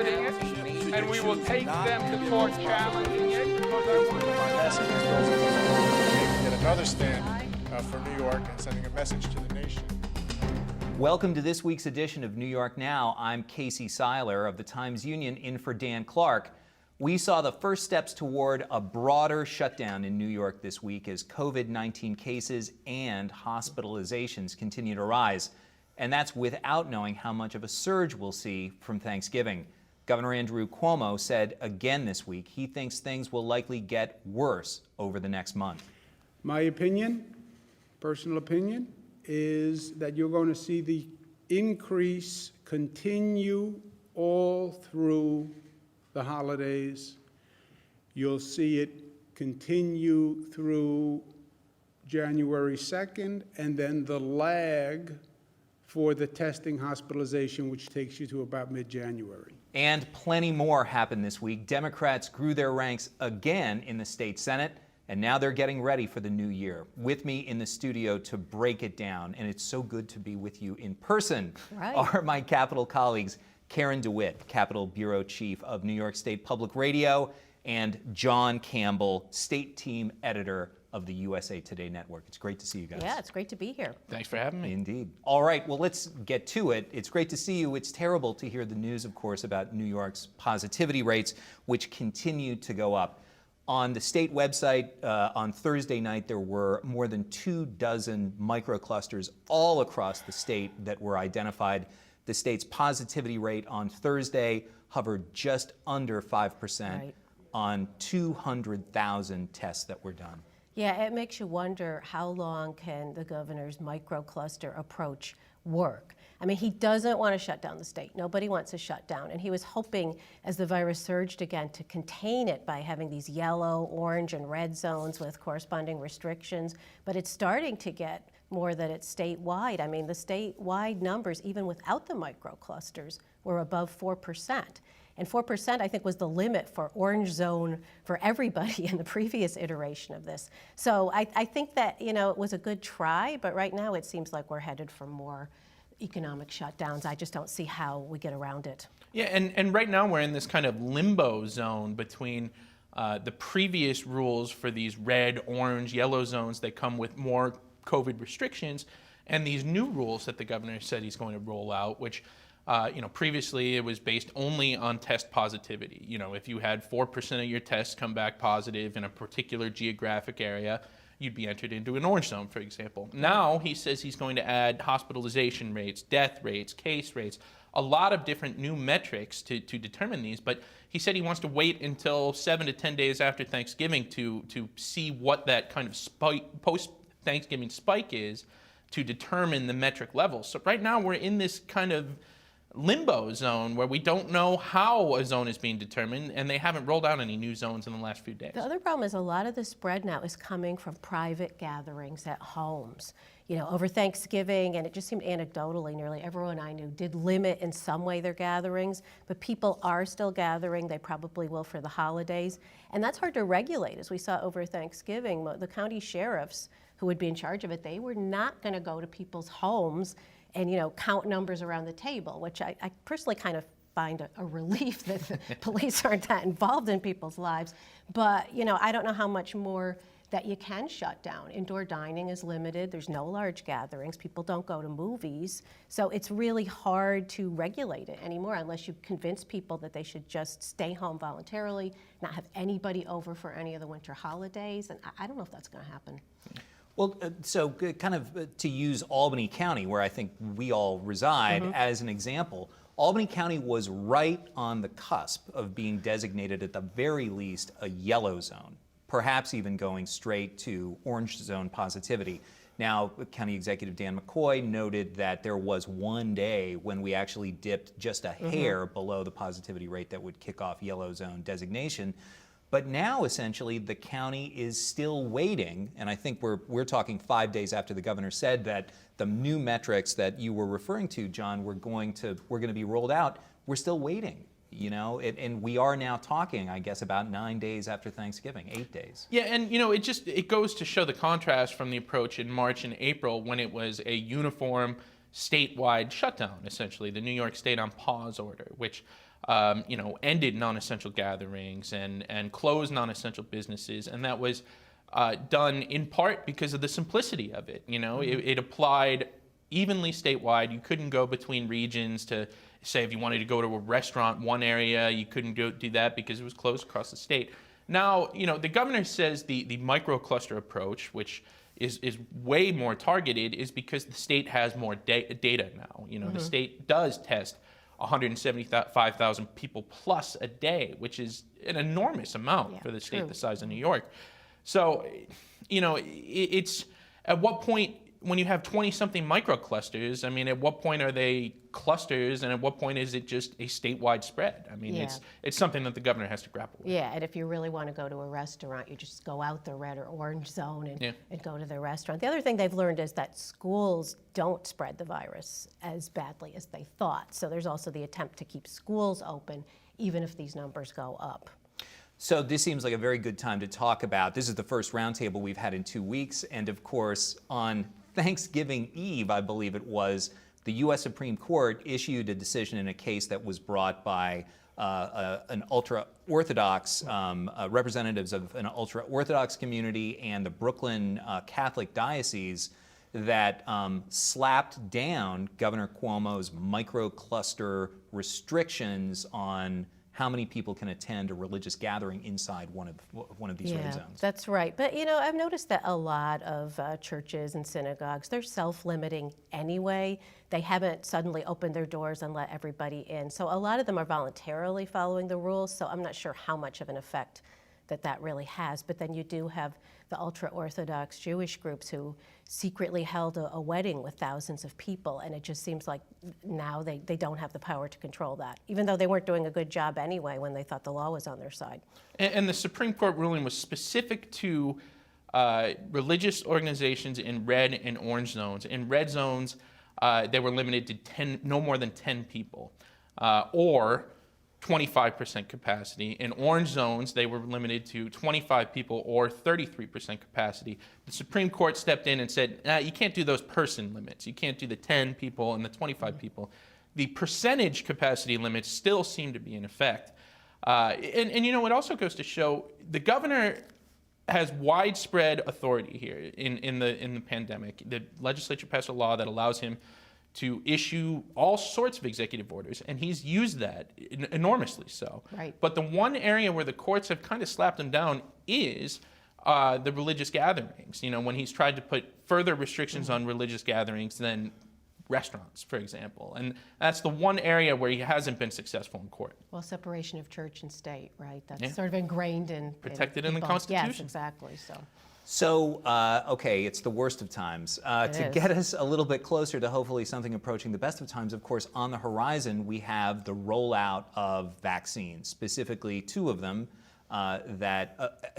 interpreting it, and we will take them to court challenging it because I want Taking yet another stand for New York and sending a message to the nation. Welcome to this week's edition of New York Now. I'm Casey Seiler of the Times-Union, in for Dan Clark. We saw the first steps toward a broader shutdown in New York this week as COVID-19 cases and hospitalizations continue to rise. And that's without knowing how much of a surge we'll see from Thanksgiving. Governor Andrew Cuomo said again this week he thinks things will likely get worse over the next month. My opinion, personal opinion, is that you're going to see the increase continue all through the holidays. You'll see it continue through January 2nd, and then the lag for the testing hospitalization, which takes you to about mid-January. And plenty more happened this week. Democrats grew their ranks again in the state Senate, and now they're getting ready for the new year. With me in the studio to break it down, and it's so good to be with you in person, are my Capitol colleagues, Karen DeWitt, Capitol Bureau Chief of New York State Public Radio, and John Campbell, State Team Editor of the USA Today Network. It's great to see you guys. Yeah, it's great to be here. Thanks for having me. Indeed. All right, well, let's get to it. It's great to see you. It's terrible to hear the news, of course, about New York's positivity rates, which continue to go up. On the state website on Thursday night, there were more than 24 microclusters all across the state that were identified. The state's positivity rate on Thursday hovered just under 5% on 200,000 tests that were done. Yeah, it makes you wonder how long can the governor's microcluster approach work? I mean, he doesn't want to shut down the state. Nobody wants to shut down. And he was hoping, as the virus surged again, to contain it by having these yellow, orange, and red zones with corresponding restrictions. But it's starting to get more that it's statewide. I mean, the statewide numbers, even without the microclusters, were above 4%. And 4%, I think, was the limit for orange zone for everybody in the previous iteration of this. So I think that, you know, it was a good try, but right now it seems like we're headed for more economic shutdowns. I just don't see how we get around it. Yeah, and right now we're in this kind of limbo zone between the previous rules for these red, orange, yellow zones that come with more COVID restrictions and these new rules that the governor said he's going to roll out, which previously it was based only on test positivity. You know, if you had 4% of your tests come back positive in a particular geographic area, you'd be entered into an orange zone, for example. Now he says he's going to add hospitalization rates, death rates, case rates, a lot of different new metrics to determine these, but he said he wants to wait until 7 to 10 days after Thanksgiving to see what that kind of spike, post-Thanksgiving spike is to determine the metric levels. So right now we're in this kind of limbo zone where we don't know how a zone is being determined, and they haven't rolled out any new zones in the last few days. The other problem is a lot of the spread now is coming from private gatherings at homes. You know, over Thanksgiving, and it just seemed anecdotally, nearly everyone I knew did limit in some way their gatherings, but people are still gathering. They probably will for the holidays. And that's hard to regulate. As we saw over Thanksgiving, the county sheriffs who would be in charge of it, they were not going to go to people's homes and, you know, count numbers around the table, which I personally kind of find a relief that the police aren't that involved in people's lives. But, you know, I don't know how much more that you can shut down. Indoor dining is limited. There's no large gatherings. People don't go to movies. So it's really hard to regulate it anymore unless you convince people that they should just stay home voluntarily, not have anybody over for any of the winter holidays. And I don't know if that's going to happen. Well, so kind of to use Albany County, where I think we all reside, as an example, Albany County was right on the cusp of being designated at the very least a yellow zone, perhaps even going straight to orange zone positivity. Now, County Executive Dan McCoy noted that there was one day when we actually dipped just a hair below the positivity rate that would kick off yellow zone designation. But now, essentially, the county is still waiting, and I think we're talking 5 days after the governor said that the new metrics that you were referring to, John, were going to be rolled out. We're still waiting, you know, and we are now talking, I guess, about 9 days after Thanksgiving, 8 days. Yeah, and you know, it goes to show the contrast from the approach in March and April when it was a uniform statewide shutdown, essentially, the New York State on pause order, which ended non-essential gatherings and closed non-essential businesses, and that was done in part because of the simplicity of it. It applied evenly statewide. You couldn't go between regions to say if you wanted to go to a restaurant one area, you couldn't do that because it was closed across the state. Now, the governor says the micro-cluster approach, which is way more targeted, is because the state has more data now. The state does test 175,000 people plus a day, which is an enormous amount for the state the size of New York. So, it's at what point, when you have 20-something microclusters, at what point are they clusters, and at what point is it just a statewide spread? It's something that the governor has to grapple with. Yeah, and if you really want to go to a restaurant, you just go out the red or orange zone and go to the restaurant. The other thing they've learned is that schools don't spread the virus as badly as they thought. So there's also the attempt to keep schools open, even if these numbers go up. So this seems like a very good time to talk about, this is the first roundtable we've had in 2 weeks, and of course on Thanksgiving Eve, I believe it was, the U.S. Supreme Court issued a decision in a case that was brought by an ultra-Orthodox, representatives of an ultra-Orthodox community and the Brooklyn Catholic Diocese that slapped down Governor Cuomo's micro-cluster restrictions on how many people can attend a religious gathering inside one of these red zones. That's right. But I've noticed that a lot of churches and synagogues, they're self-limiting anyway. They haven't suddenly opened their doors and let everybody in. So a lot of them are voluntarily following the rules. So I'm not sure how much of an effect that really has. But then you do have the ultra-Orthodox Jewish groups who secretly held a wedding with thousands of people, and it just seems like now they don't have the power to control that, even though they weren't doing a good job anyway when they thought the law was on their side. And the Supreme Court ruling was specific to religious organizations in red and orange zones. In red zones, they were limited to no more than 10 people, or 25% capacity. In orange zones, they were limited to 25 people or 33% capacity. The Supreme Court stepped in and said, you can't do those person limits. You can't do the 10 people and the 25 people. The percentage capacity limits still seem to be in effect. It also goes to show the governor has widespread authority here in the pandemic. The legislature passed a law that allows him to issue all sorts of executive orders, and he's used that enormously so. Right. But the one area where the courts have kind of slapped him down is the religious gatherings. When he's tried to put further restrictions on religious gatherings than restaurants, for example. And that's the one area where he hasn't been successful in court. Well, separation of church and state, right? That's sort of ingrained in protected in the both. Constitution. Yes, exactly. So, okay, it's the worst of times. To get us a little bit closer to hopefully something approaching the best of times, of course, on the horizon, we have the rollout of vaccines, specifically 2 of them that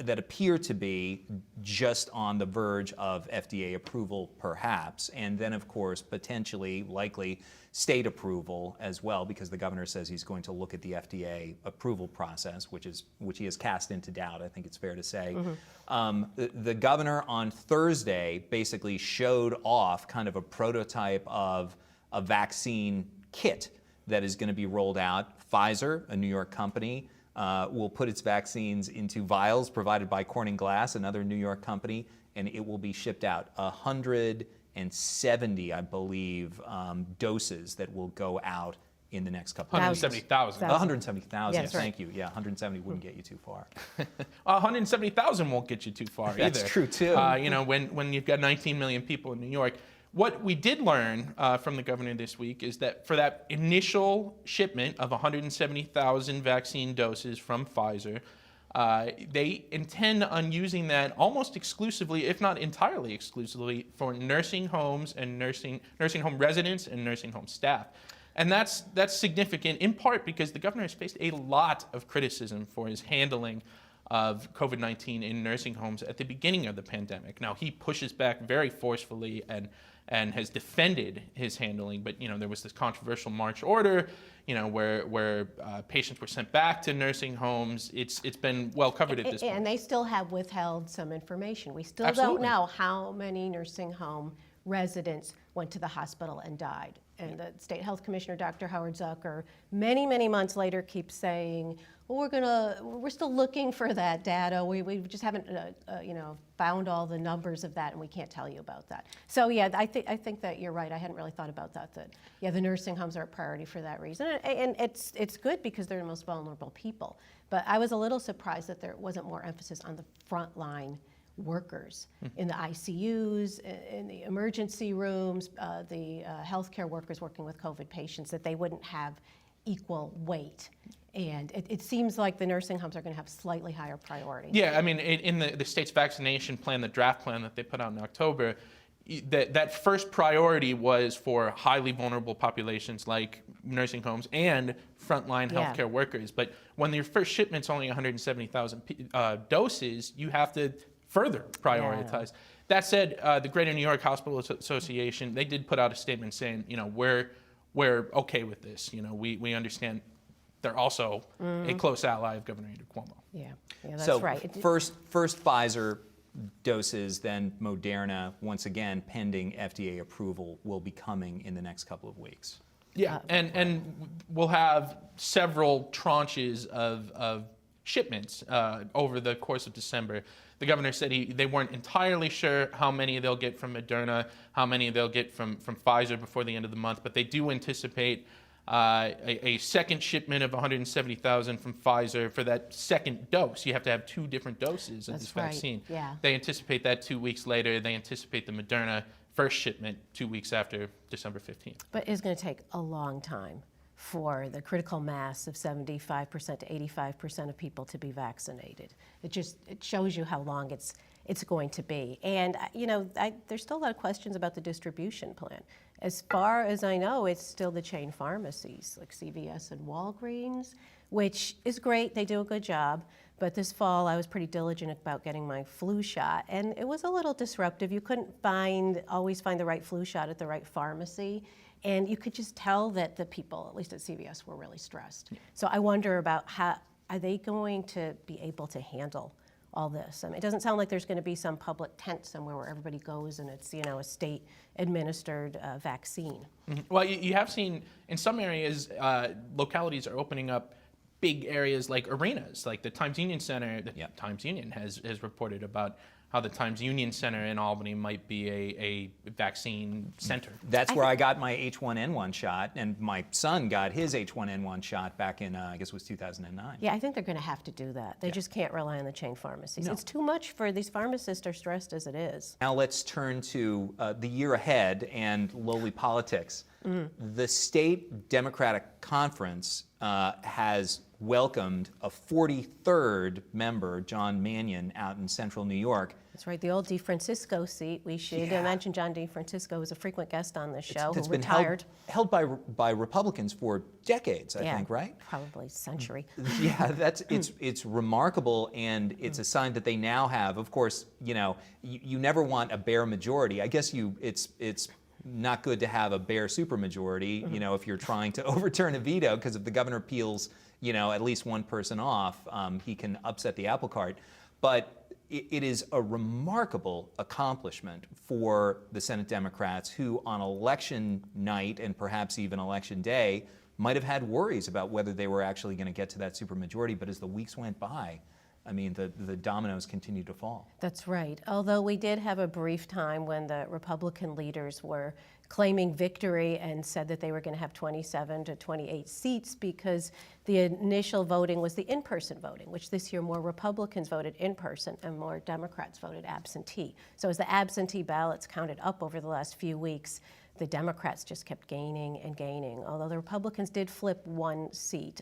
appear to be just on the verge of FDA approval, perhaps, and then, of course, potentially, likely, state approval as well, because the governor says he's going to look at the FDA approval process, which he has cast into doubt, I think it's fair to say. The governor on Thursday basically showed off kind of a prototype of a vaccine kit that is going to be rolled out. Pfizer, a New York company, will put its vaccines into vials provided by Corning Glass, another New York company, and it will be shipped out. 170, I believe, doses that will go out in the next couple of weeks. 170,000. 170,000, Yes, thank you. Yeah, 170 wouldn't get you too far. 170,000 won't get you too far either. That's true, too. When you've got 19 million people in New York. What we did learn from the governor this week is that for that initial shipment of 170,000 vaccine doses from Pfizer, they intend on using that almost exclusively, if not entirely exclusively, for nursing homes and nursing home residents and nursing home staff. And that's significant in part because the governor has faced a lot of criticism for his handling of COVID-19 in nursing homes at the beginning of the pandemic. Now, he pushes back very forcefully and has defended his handling, but there was this controversial March order, where patients were sent back to nursing homes. It's been well covered at this point. And they still have withheld some information. We still Absolutely. don't know how many nursing home residents went to the hospital and died. And the state health commissioner, Dr. Howard Zucker, many, many months later keeps saying, well, we're still looking for that data. We just haven't, found all the numbers of that, and we can't tell you about that. So yeah, I think that you're right. I hadn't really thought about that. That yeah, the nursing homes are a priority for that reason, and it's good because they're the most vulnerable people. But I was a little surprised that there wasn't more emphasis on the frontline workers in the ICUs, in the emergency rooms, the healthcare workers working with COVID patients, that they wouldn't have equal weight. And it seems like the nursing homes are going to have slightly higher priority. Yeah, I mean, in the state's vaccination plan, the draft plan that they put out in October, that first priority was for highly vulnerable populations like nursing homes and frontline Yeah. healthcare workers. But when your first shipment's only 170,000 doses, you have to further prioritize. That said, the Greater New York Hospital Association, they did put out a statement saying, we're okay with this. We understand they're also a close ally of Governor Andrew Cuomo. Yeah, that's So right. first Pfizer doses, then Moderna, once again, pending FDA approval, will be coming in the next couple of weeks. Yeah, and we'll have several tranches of shipments over the course of December. The governor said they weren't entirely sure how many they'll get from Moderna, how many they'll get from Pfizer before the end of the month, but they do anticipate a second shipment of 170,000 from Pfizer for that second dose. You have to have two different doses of That's this right, vaccine. yeah. They anticipate that 2 weeks later. They anticipate the Moderna first shipment 2 weeks after December 15th. But it's going to take a long time for the critical mass of 75% to 85% of people to be vaccinated. It shows you how long it's going to be. And there's still a lot of questions about the distribution plan. As far as I know, it's still the chain pharmacies like CVS and Walgreens, which is great. They do a good job. But this fall, I was pretty diligent about getting my flu shot, and it was a little disruptive. You couldn't always find the right flu shot at the right pharmacy. And you could just tell that the people, at least at CVS, were really stressed. So I wonder about how are they going to be able to handle all this? I mean, it doesn't sound like there's going to be some public tent somewhere where everybody goes and it's a state-administered vaccine. Mm-hmm. Well, you have seen in some areas, localities are opening up big areas like arenas, like the Times Union Center. The Times Union has reported about how the Times Union Center in Albany might be a vaccine center. That's where I got my H1N1 shot, and my son got his H1N1 shot back in, I guess it was 2009. Yeah, I think they're going to have to do that. They just can't rely on the chain pharmacies. No. It's too much for these pharmacists are stressed as it is. Now let's turn to the year ahead and lowly politics. The state Democratic Conference has welcomed a 43rd member, John Mannion, out in central New York. That's right, the old DeFrancisco seat. We should mention John DeFrancisco was a frequent guest on this show who retired. Held by Republicans for decades, I think, right? Probably a century. Yeah, it's remarkable, and it's a sign that they now have. Of course, you never want a bare majority. I guess it's not good to have a bare supermajority, if you're trying to overturn a veto, because if the governor peels, at least one person off, he can upset the apple cart. But it is a remarkable accomplishment for the Senate Democrats who on election night and perhaps even election day might have had worries about whether they were actually going to get to that supermajority. But as the weeks went by, I mean, the dominoes continued to fall. That's right. Although we did have a brief time when the Republican leaders were claiming victory and said that they were going to have 27 to 28 seats because the initial voting was the in-person voting, which this year more Republicans voted in person and more Democrats voted absentee. So as the absentee ballots counted up over the last few weeks, the Democrats just kept gaining and gaining, although the Republicans did flip one seat.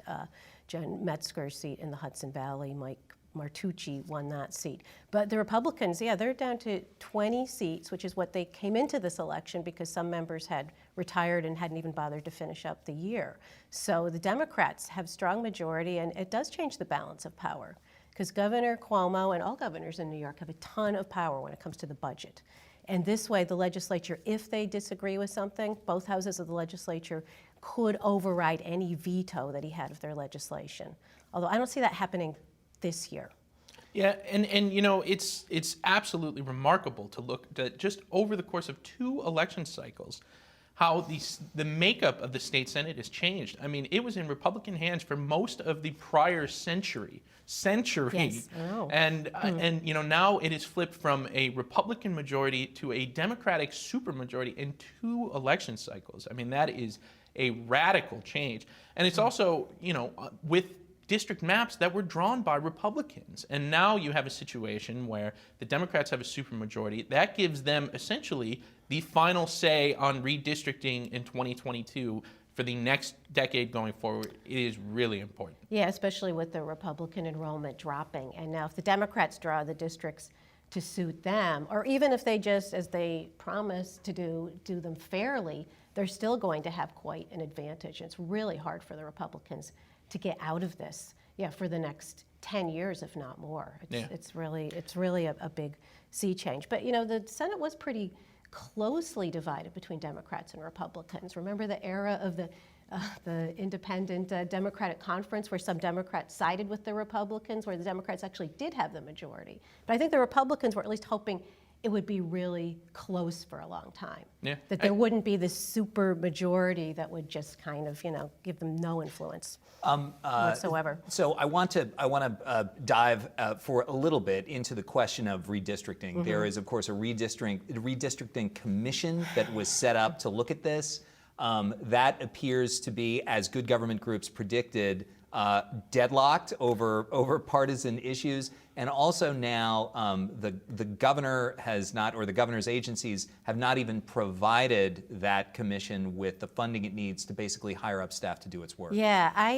Jen Metzger's seat in the Hudson Valley, Mike Martucci won that seat. But the Republicans, they're down to 20 seats, which is what they came into this election because some members had retired and hadn't even bothered to finish up the year. So the Democrats have strong majority, and it does change the balance of power because Governor Cuomo and all governors in New York have a ton of power when it comes to the budget. And this way, the legislature, if they disagree with something, both houses of the legislature could override any veto that he had of their legislation. Although I don't see that happening this year. Yeah, and you know, it's absolutely remarkable to look at just over the course of 2 election cycles how the makeup of the state Senate has changed. I mean, it was in Republican hands for most of the prior century. Yes, I know. And you know, now it is flipped from a Republican majority to a Democratic supermajority in 2 election cycles. I mean, that is a radical change. And it's also, you know, with district maps that were drawn by Republicans. And now you have a situation where the Democrats have a supermajority. That gives them essentially the final say on redistricting in 2022 for the next decade going forward. It is really important. Yeah, especially with the Republican enrollment dropping. And now if the Democrats draw the districts to suit them, or even if they just, as they promise to do them fairly, they're still going to have quite an advantage. It's really hard for the Republicans to get out of this, for the next 10 years, if not more. It's really a big sea change. But, you know, the Senate was pretty closely divided between Democrats and Republicans. Remember the era of the independent Democratic conference where some Democrats sided with the Republicans, where the Democrats actually did have the majority. But I think the Republicans were at least hoping it would be really close for a long time. Yeah. That there wouldn't be this super majority that would just kind of, give them no influence whatsoever. So I want to dive for a little bit into the question of redistricting. Mm-hmm. There is, of course, a redistricting commission that was set up to look at this. That appears to be, as good government groups predicted, deadlocked over partisan issues. And also now the governor has not, or the governor's agencies have not even provided that commission with the funding it needs to basically hire up staff to do its work. Yeah, I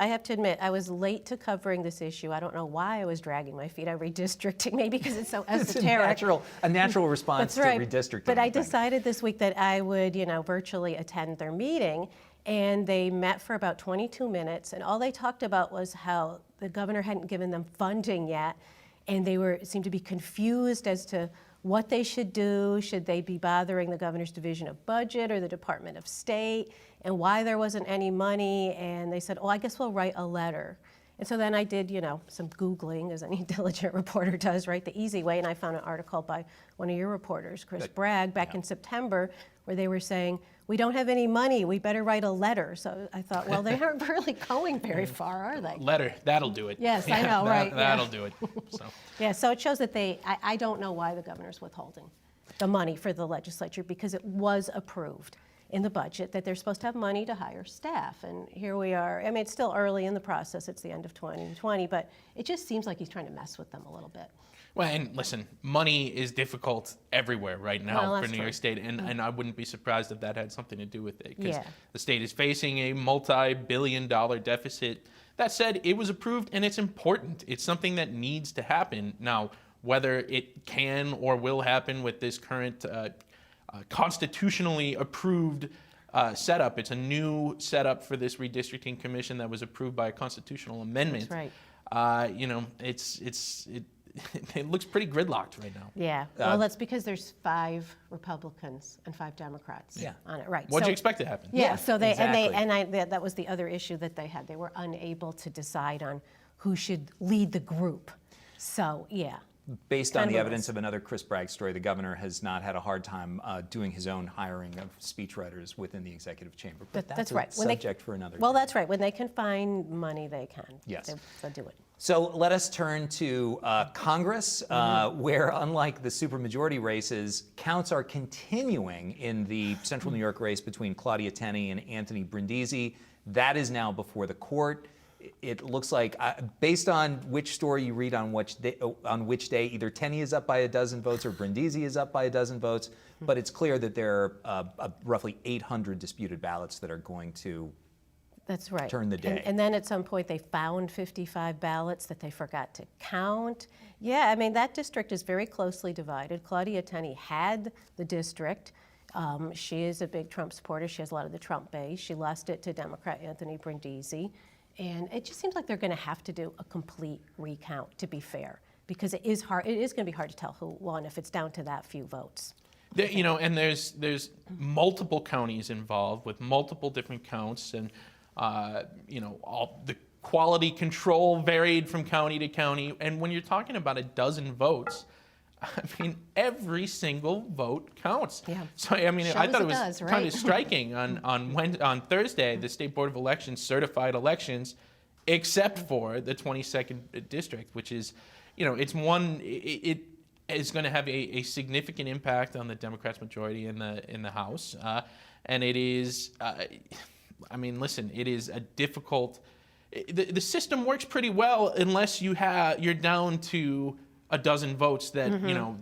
have to admit, I was late to covering this issue. I don't know why I was dragging my feet on redistricting, maybe because it's so esoteric. It's a natural response That's right. to redistricting. But I decided this week that I would, virtually attend their meeting. And they met for about 22 minutes, and all they talked about was how the governor hadn't given them funding yet, and they seemed to be confused as to what they should do. Should they be bothering the governor's division of budget or the Department of State, and why there wasn't any money? And they said, I guess we'll write a letter. And so then I did, some Googling, as any diligent reporter does, right, the easy way, and I found an article by one of your reporters, Chris Bragg, back in September, where they were saying, we don't have any money, we better write a letter. So I thought, well, they aren't really going very far, are they? Letter, that'll do it. Yes, I know, right. That'll do it. So. Yeah, so it shows that I don't know why the governor's withholding the money for the legislature, because it was approved in the budget that they're supposed to have money to hire staff. And here we are. I mean, it's still early in the process. It's the end of 2020, but it just seems like he's trying to mess with them a little bit. Well, and listen, money is difficult everywhere right now for New York State, and I wouldn't be surprised if that had something to do with it, because the state is facing a multi-billion-dollar deficit. That said, it was approved, and it's important. It's something that needs to happen. Now, whether it can or will happen with this current constitutionally approved setup, it's a new setup for this redistricting commission that was approved by a constitutional amendment. That's right. It looks pretty gridlocked right now. Yeah, well, that's because there's 5 Republicans and 5 Democrats on it, right? What'd so, you expect to happen? Yeah, so they exactly. that was the other issue that they had. They were unable to decide on who should lead the group. So Based on the evidence of another Chris Bragg story, the governor has not had a hard time doing his own hiring of speechwriters within the executive chamber. But that's a right. subject for another Well, day. that's right. When they can find money, they can. Yes. They'll do it. So let us turn to Congress, where, unlike the supermajority races, counts are continuing in the Central New York race between Claudia Tenney and Anthony Brindisi. That is now before the court. It looks like, based on which story you read on which day, either Tenney is up by 12 votes or Brindisi is up by 12 votes. But it's clear that there are roughly 800 disputed ballots that are going to That's right. turn the day. And then at some point they found 55 ballots that they forgot to count. Yeah, I mean, that district is very closely divided. Claudia Tenney had the district. She is a big Trump supporter. She has a lot of the Trump base. She lost it to Democrat Anthony Brindisi. And it just seems like they're going to have to do a complete recount, to be fair, because it is hard. It is going to be hard to tell who won if it's down to that few votes. And there's multiple counties involved with multiple different counts, and all the quality control varied from county to county. And when you're talking about a dozen votes, I mean, every single vote counts. Yeah. So, I mean, I Shows thought it it was does, kind right? of striking. On Thursday, the State Board of Elections certified elections, except for the 22nd district, which is, it's one. It is going to have a significant impact on the Democrats' majority in the House, and it is. I mean, listen, it is a difficult. The system works pretty well unless you're down to a dozen votes that,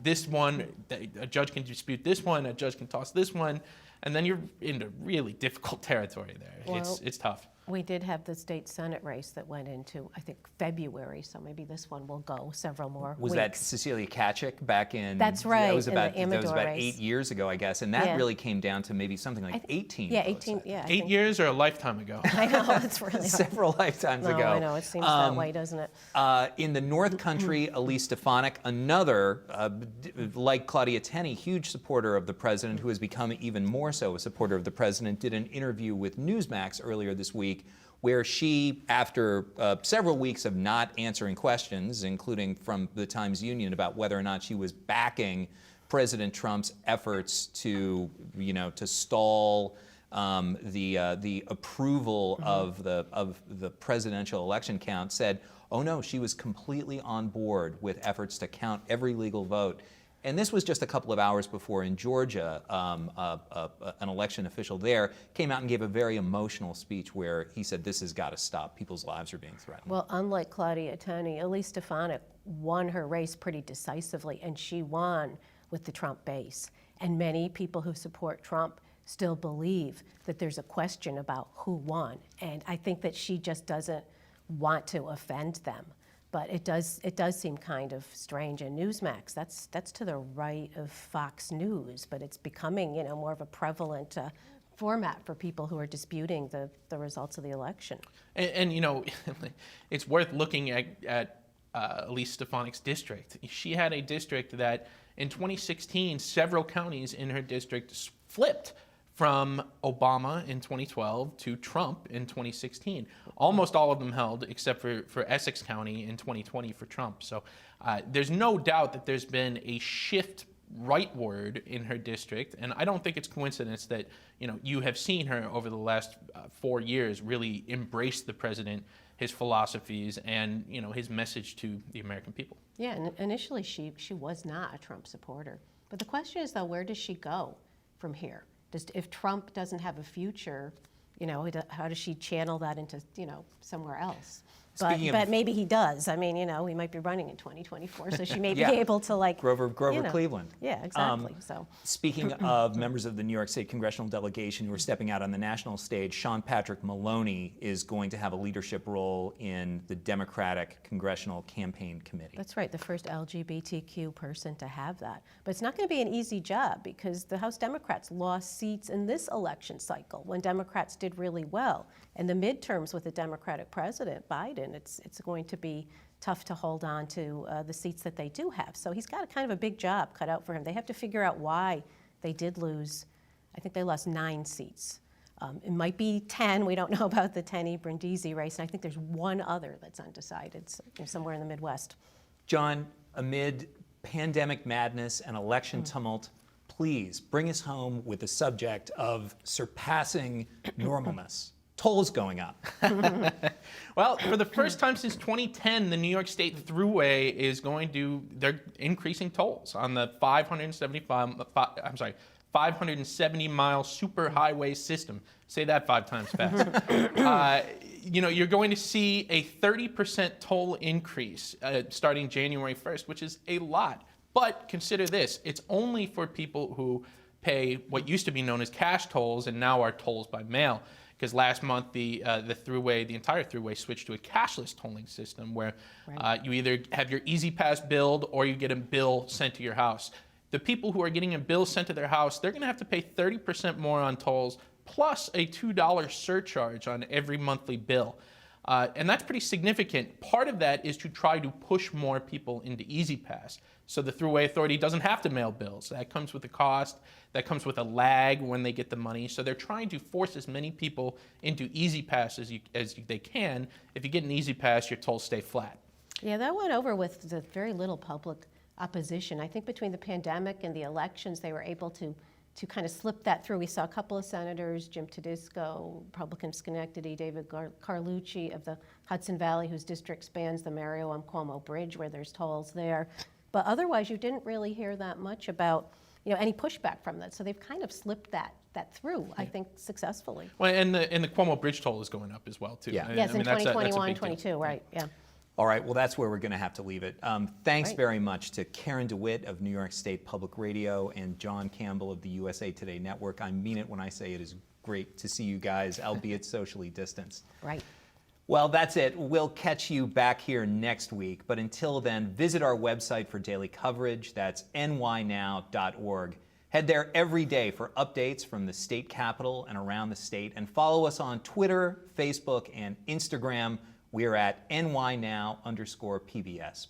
this one, a judge can dispute this one, a judge can toss this one, and then you're into really difficult territory there. Well, It's tough. We did have the state Senate race that went into, I think, February, so maybe this one will go several more Was weeks. that Cecilia Kachik back in? That's right, That was in the about, that was Amador about race. 8 years ago, I guess, and that Yeah. really came down to maybe something like 18 Yeah, votes, 18, I think. yeah. I 8 think- years or a lifetime ago? I know, it's really hard. Several lifetimes No, ago. I know, it seems that way, doesn't it? In the North Country, Elise Stefanik, another, like Claudia Tenney, huge supporter of the president, who has become even more so a supporter of the president, did an interview with Newsmax earlier this week where she, after several weeks of not answering questions, including from the Times Union about whether or not she was backing President Trump's efforts to stall the approval of the presidential election count, said, oh no, she was completely on board with efforts to count every legal vote. And this was just a couple of hours before in Georgia, an election official there came out and gave a very emotional speech where he said, this has got to stop. People's lives are being threatened. Well, unlike Claudia Tenney, Elise Stefanik won her race pretty decisively, and she won with the Trump base. And many people who support Trump still believe that there's a question about who won. And I think that she just doesn't want to offend them. But it does seem kind of strange. And Newsmax, that's to the right of Fox News, but it's becoming, more of a prevalent format for people who are disputing the results of the election. And it's worth looking at Elise Stefanik's district. She had a district that in 2016, several counties in her district flipped from Obama in 2012 to Trump in 2016. Almost all of them held, except for Essex County in 2020 for Trump. So there's no doubt that there's been a shift rightward in her district, and I don't think it's coincidence that you have seen her over the last 4 years really embrace the president, his philosophies, and his message to the American people. Yeah, and initially she was not a Trump supporter. But the question is, though, where does she go from here? If Trump doesn't have a future, how does she channel that into, somewhere else? But maybe he does. I mean, he might be running in 2024, so she may be Yeah. able to Grover Cleveland. Yeah, exactly. So Speaking of members of the New York State congressional delegation who are stepping out on the national stage, Sean Patrick Maloney is going to have a leadership role in the Democratic Congressional Campaign Committee. that's right, the first LGBTQ person to have that. But it's not going to be an easy job because the House Democrats lost seats in this election cycle when Democrats did really well. And the midterms with the Democratic president, Biden, it's going to be tough to hold on to the seats that they do have. So he's got a kind of a big job cut out for him. They have to figure out why they did lose. I think they lost 9 seats. It might be 10. We don't know about the Tenney-Brindisi race. And I think there's one other that's undecided, somewhere in the Midwest. John, amid pandemic madness and election tumult, please bring us home with the subject of surpassing normalness. Tolls going up. Well, for the first time since 2010, the New York State Thruway they're increasing tolls on the 570-mile superhighway system. Say that 5 times fast. You're going to see a 30% toll increase starting January 1st, which is a lot. But consider this, it's only for people who pay what used to be known as cash tolls and now are tolls by mail. Because last month the entire thruway switched to a cashless tolling system where you either have your Easy Pass billed or you get a bill sent to your house. The people who are getting a bill sent to their house, they're going to have to pay 30% more on tolls plus a $2 surcharge on every monthly bill. And that's pretty significant. Part of that is to try to push more people into Easy Pass. So the Thruway Authority doesn't have to mail bills. That comes with a cost. That comes with a lag when they get the money. So they're trying to force as many people into Easy Pass as they can. If you get an Easy Pass, your tolls stay flat. Yeah, that went over with very little public opposition. I think between the pandemic and the elections, they were able to kind of slip that through. We saw a couple of senators, Jim Tedisco, Republican of Schenectady, David Carlucci of the Hudson Valley, whose district spans the Mario M. Cuomo Bridge, where there's tolls there. But otherwise, you didn't really hear that much about any pushback from that. So they've kind of slipped that through, I think, successfully. Well, and the Cuomo Bridge toll is going up as well, too. Yeah. Yes, in that's a 2021, big deal. 22, right, yeah. All right, well, that's where we're going to have to leave it. Thanks Right. very much to Karen DeWitt of New York State Public Radio and John Campbell of the USA Today Network. I mean it when I say it is great to see you guys, albeit socially distanced. Right. Well, that's it. We'll catch you back here next week. But until then, visit our website for daily coverage. That's nynow.org. Head there every day for updates from the state capitol and around the state. And follow us on Twitter, Facebook, and Instagram. We are at nynow_PBS.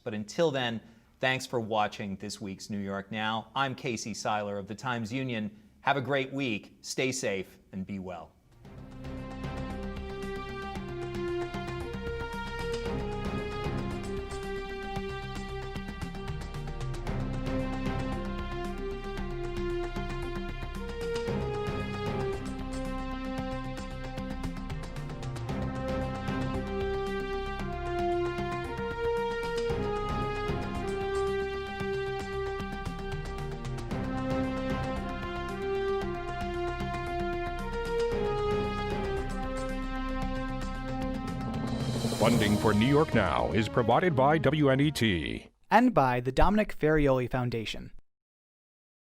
But until then, thanks for watching this week's New York Now. I'm Casey Seiler of the Times-Union. Have a great week. Stay safe and be well. Funding for New York Now is provided by WNET. And by the Dominic Ferrioli Foundation.